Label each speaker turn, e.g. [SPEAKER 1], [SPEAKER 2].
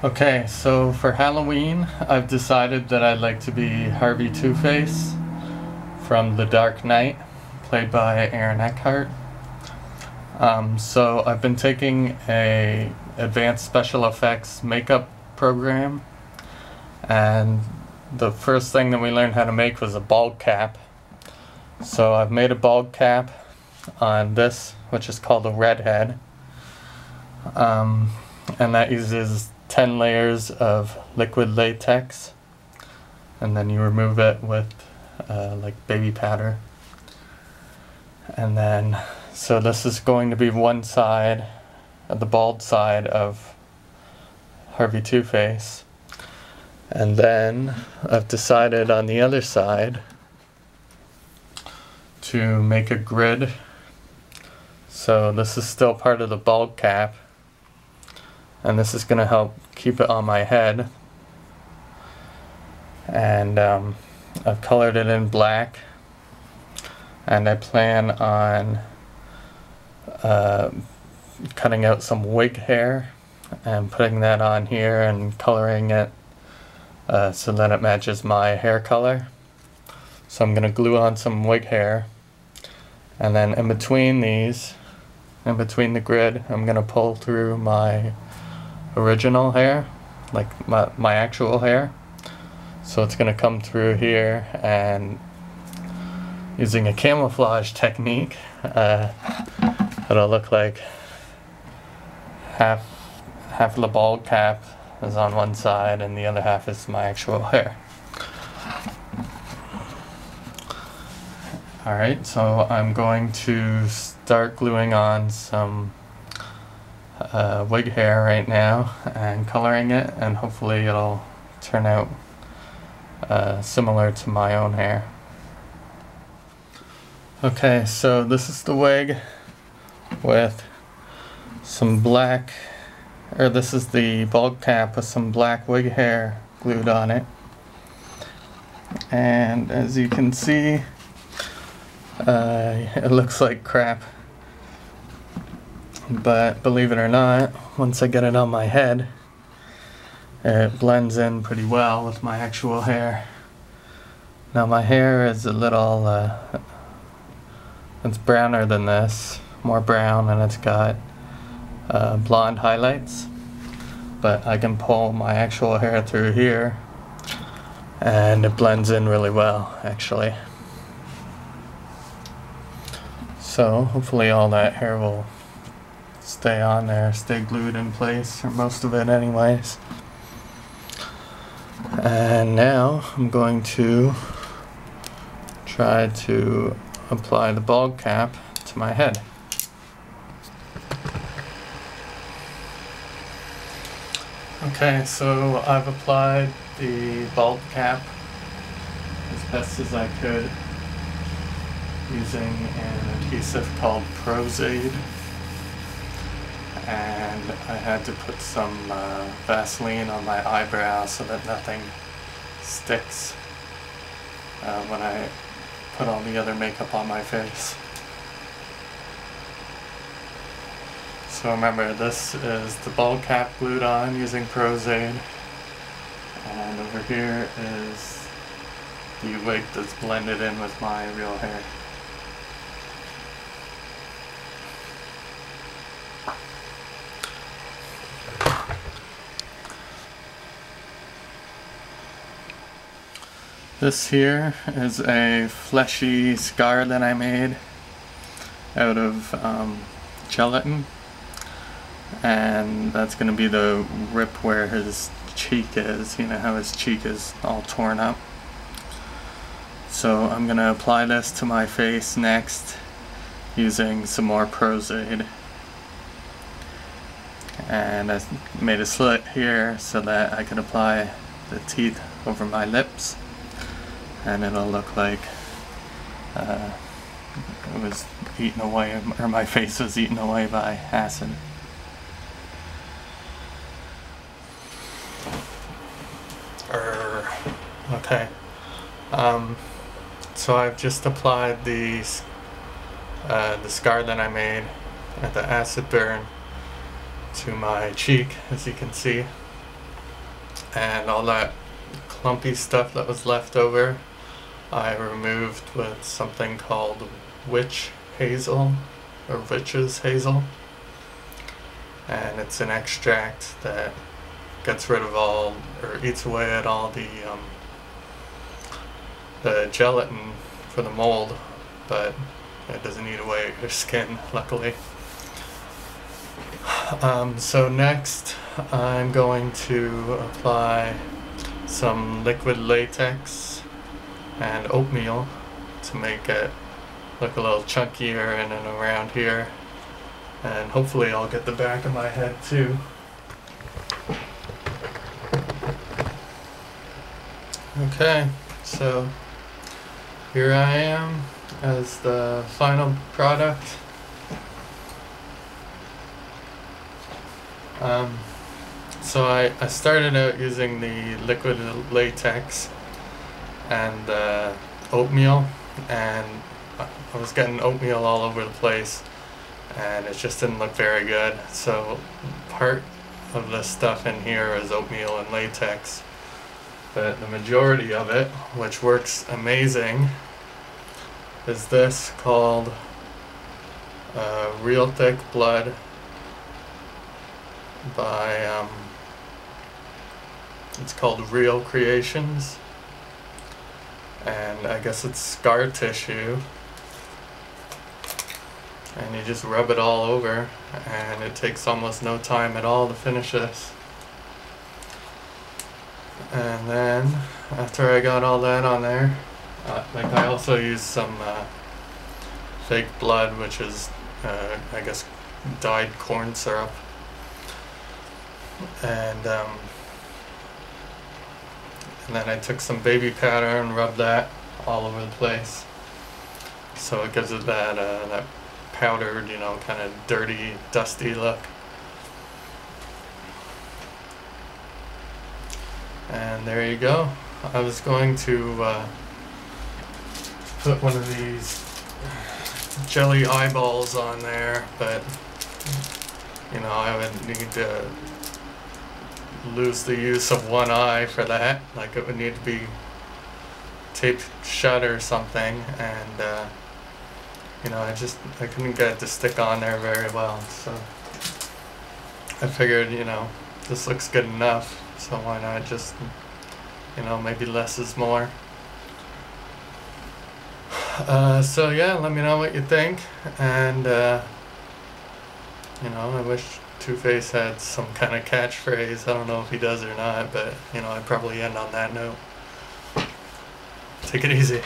[SPEAKER 1] Okay, so for Halloween, I've decided that I'd like to be Harvey Two-Face from The Dark Knight, played by Aaron Eckhart. So I've been taking a advanced special effects makeup program, and the first thing that we learned how to make was a bald cap. So I've made a bald cap on this, which is called a redhead, and that uses 10 layers of liquid latex, and then you remove it with like baby powder. And then, so this is going to be one side, the bald side of Harvey Two-Face. And then I've decided on the other side to make a grid. So this is still part of the bald cap, and this is going to help keep it on my head. And I've colored it in black, and I plan on cutting out some wig hair and putting that on here and coloring it so that it matches my hair color. So I'm going to glue on some wig hair, and then in between these, in between the grid, I'm going to pull through my original hair, like my actual hair. So it's going to come through here, and using a camouflage technique, it'll look like half of the bald cap is on one side and the other half is my actual hair. Alright, so I'm going to start gluing on some wig hair right now and coloring it, and hopefully it'll turn out similar to my own hair. Okay, so this is the wig with some black, or this is the bald cap with some black wig hair glued on it. And as you can see, it looks like crap. But believe it or not, once I get it on my head, it blends in pretty well with my actual hair. Now my hair is a little, it's browner than this, more brown, and it's got blonde highlights. But I can pull my actual hair through here, and it blends in really well, actually. So hopefully all that hair will stay on there, stay glued in place, or most of it anyways. And now I'm going to try to apply the bald cap to my head. Okay, so I've applied the bald cap as best as I could using an adhesive called Prozade. And I had to put some Vaseline on my eyebrow so that nothing sticks when I put all the other makeup on my face. So remember, this is the bald cap glued on using Prozade, and over here is the wig that's blended in with my real hair. This here is a fleshy scar that I made out of gelatin, and that's going to be the rip where his cheek is. You know how his cheek is all torn up. So I'm going to apply this to my face next using some more Prozade. And I made a slit here so that I could apply the teeth over my lips, and it'll look like it was eaten away, or my face was eaten away by acid. Okay. So I've just applied the scar that I made at the acid burn to my cheek, as you can see. and all that clumpy stuff that was left over I removed with something called witch hazel, or witch's hazel, and it's an extract that gets rid of all, or eats away at all the gelatin for the mold, but it doesn't eat away at your skin, luckily. So next I'm going to apply some liquid latex and oatmeal to make it look a little chunkier in and around here, and hopefully I'll get the back of my head too. Okay, so here I am as the final product. So I started out using the liquid latex and oatmeal, and I was getting oatmeal all over the place and it just didn't look very good. So part of the stuff in here is oatmeal and latex, but the majority of it, which works amazing, is this called Real Thick Blood by it's called Real Creations, and I guess it's scar tissue, and you just rub it all over and it takes almost no time at all to finish this. And then after I got all that on there, I also used some fake blood, which is I guess dyed corn syrup, and then I took some baby powder and rubbed that all over the place, so it gives it that powdered, kind of dirty, dusty look. And there you go. I was going to put one of these jelly eyeballs on there, but I would need to lose the use of one eye for that. Like, it would need to be taped shut or something, and I couldn't get it to stick on there very well, so I figured, this looks good enough, so why not just, maybe less is more. So yeah, let me know what you think, and I wish Two-Face had some kind of catchphrase. I don't know if he does or not, but I'd probably end on that note. Take it easy.